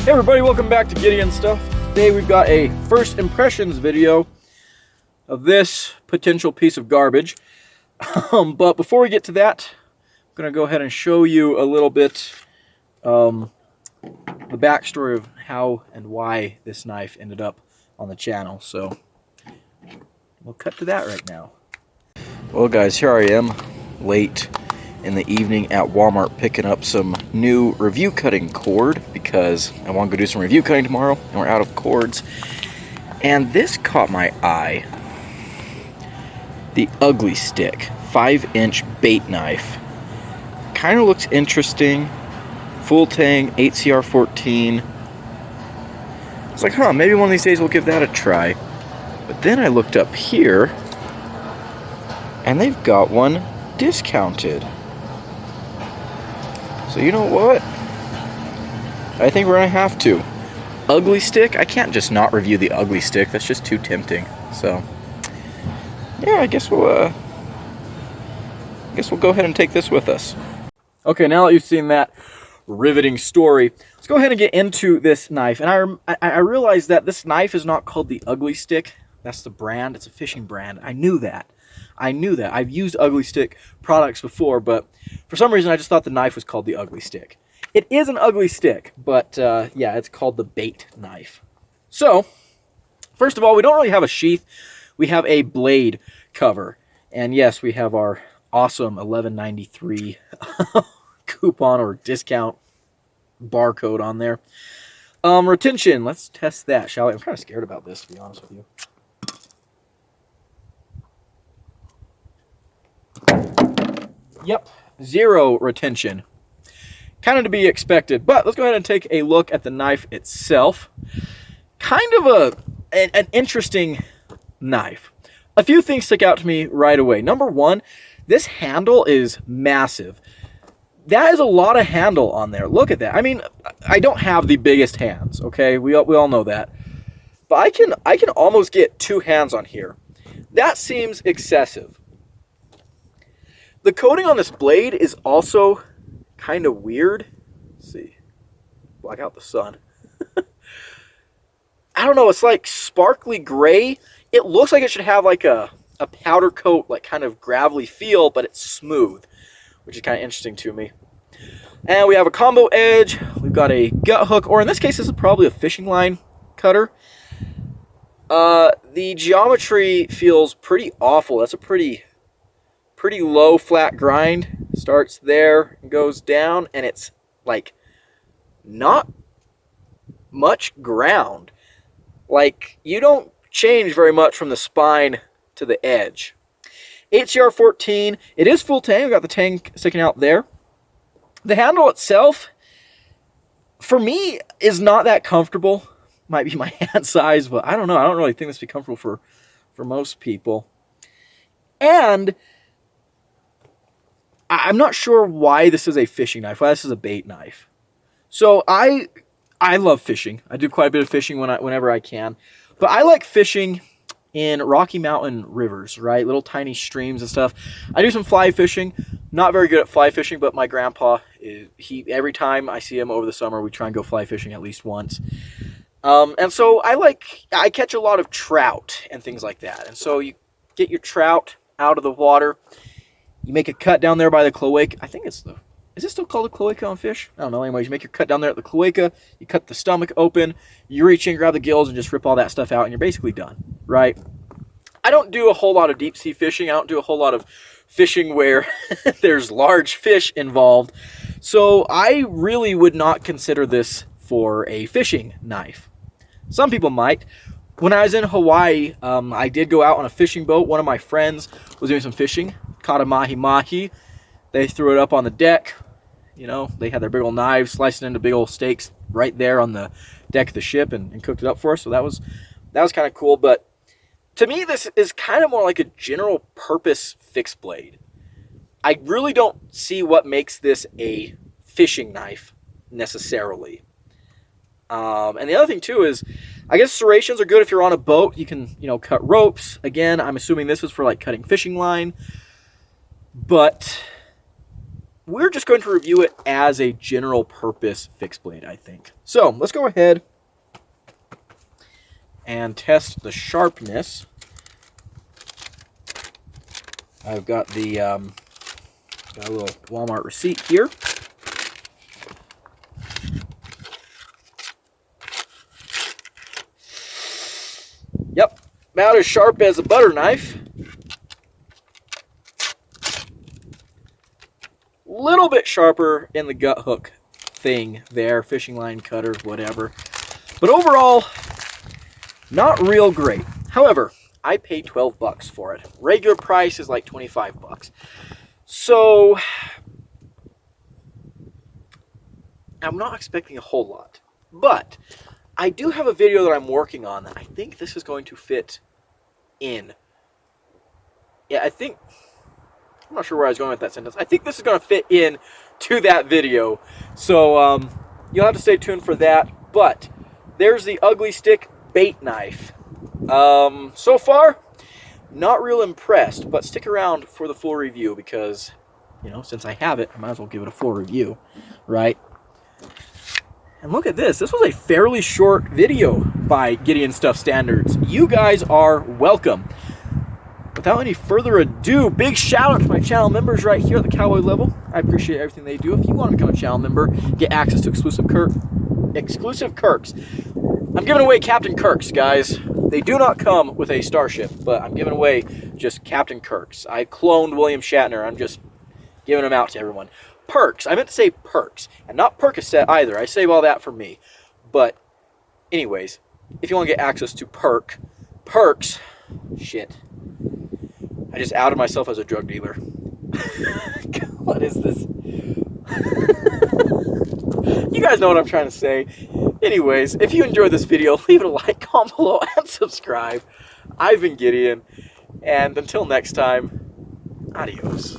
Hey everybody, welcome back to Gideon Stuff. Today we've got a first impressions video of this potential piece of garbage. But before we get to that, I'm going to go ahead and show you a little bit the backstory of how and why this knife ended up on the channel. So we'll cut to that right now. Well guys, here I am late in the evening at Walmart picking up some new review cutting cord because I want to go do some review cutting tomorrow and we're out of cords. And this caught my eye. The Ugly Stik 5-inch bait knife. Kind of looks interesting. Full tang, 8CR14. It's like, maybe one of these days we'll give that a try. But then I looked up here and they've got one discounted. So you know what? I think we're gonna have to. Ugly Stik? I can't just not review the Ugly Stik. That's just too tempting. So yeah, I guess we'll go ahead and take this with us. Okay, now that you've seen that riveting story, let's go ahead and get into this knife. And I realized that this knife is not called the Ugly Stik. That's the brand. It's a fishing brand. I knew that. I've used Ugly Stik products before, but for some reason I just thought the knife was called the Ugly Stik. It is an Ugly Stik, but yeah, it's called the bait knife. So, first of all, we don't really have a sheath. We have a blade cover. And yes, we have our awesome $11.93 coupon or discount barcode on there. Retention, let's test that, shall we? I'm kind of scared about this, to be honest with you. Yep, 0 retention. Kind of to be expected, but let's go ahead and take a look at the knife itself. Kind of an interesting knife. A few things stick out to me right away. Number one, this handle is massive. That is a lot of handle on there. Look at that. I mean, I don't have the biggest hands, okay? We all know that. But I can almost get 2 hands on here. That seems excessive. The coating on this blade is also kind of weird. Let's see. Block out the sun. I don't know. It's like sparkly gray. It looks like it should have like a powder coat, like kind of gravelly feel, but it's smooth, which is kind of interesting to me. And we have a combo edge. We've got a gut hook, or in this case, this is probably a fishing line cutter. The geometry feels pretty awful. That's a pretty low flat grind. Starts there and goes down, and it's like not much ground. Like, you don't change very much from the spine to the edge. 8CR14, it is full tang. We've got the tang sticking out there. The handle itself, for me, is not that comfortable. Might be my hand size, but I don't know. I don't really think this would be comfortable for most people. And I'm not sure why this is a fishing knife, why this is a bait knife. So I love fishing. I do quite a bit of fishing whenever I can. But I like fishing in Rocky Mountain rivers, right? Little tiny streams and stuff. I do some fly fishing. Not very good at fly fishing, but my grandpa, every time I see him over the summer, we try and go fly fishing at least once. And so I catch a lot of trout and things like that. And so you get your trout out of the water. You make a cut down there by the cloaca. I think is it still called a cloaca on fish? I don't know. Anyways, you make your cut down there at the cloaca. You cut the stomach open. You reach in, grab the gills, and just rip all that stuff out, and you're basically done, right? I don't do a whole lot of deep sea fishing. I don't do a whole lot of fishing where there's large fish involved. So I really would not consider this for a fishing knife. Some people might. When I was in Hawaii, I did go out on a fishing boat. One of my friends was doing some fishing, caught a mahi-mahi. They threw it up on the deck. You know, they had their big old knives, sliced it into big old steaks right there on the deck of the ship and cooked it up for us. So that was kind of cool. But to me, this is kind of more like a general purpose fixed blade. I really don't see what makes this a fishing knife necessarily. And the other thing too is, I guess serrations are good if you're on a boat. You can, cut ropes. Again, I'm assuming this is for like cutting fishing line. But we're just going to review it as a general purpose fixed blade, I think. So let's go ahead and test the sharpness. I've got the got a little Walmart receipt here. Yep, about as sharp as a butter knife. Little bit sharper in the gut hook thing there, fishing line cutter, whatever. But overall, not real great. However, I paid 12 bucks for it. Regular price is like 25 bucks. So I'm not expecting a whole lot. But I do have a video that I'm working on that I think this is going to fit in. Yeah, I'm not sure where I was going with that sentence. I think this is going to fit in to that video. So you'll have to stay tuned for that. But there's the Ugly Stik bait knife. So far, not real impressed. But stick around for the full review because, you know, since I have it, I might as well give it a full review, right? And look at this. This was a fairly short video by Gideon Stuff Standards. You guys are welcome. Without any further ado, big shout out to my channel members right here at the Cowboy level. I appreciate everything they do. If you want to become a channel member, get access to exclusive Kirks. I'm giving away Captain Kirks, guys. They do not come with a starship, but I'm giving away just Captain Kirks. I cloned William Shatner. I'm just giving them out to everyone. Perks. I meant to say perks, and not Percocet either. I save all that for me. But anyways, if you want to get access to perks, shit. I just outed myself as a drug dealer. What is this? You guys know what I'm trying to say. Anyways, if you enjoyed this video, leave it a like, comment below, and subscribe. I've been Gideon, and until next time, adios.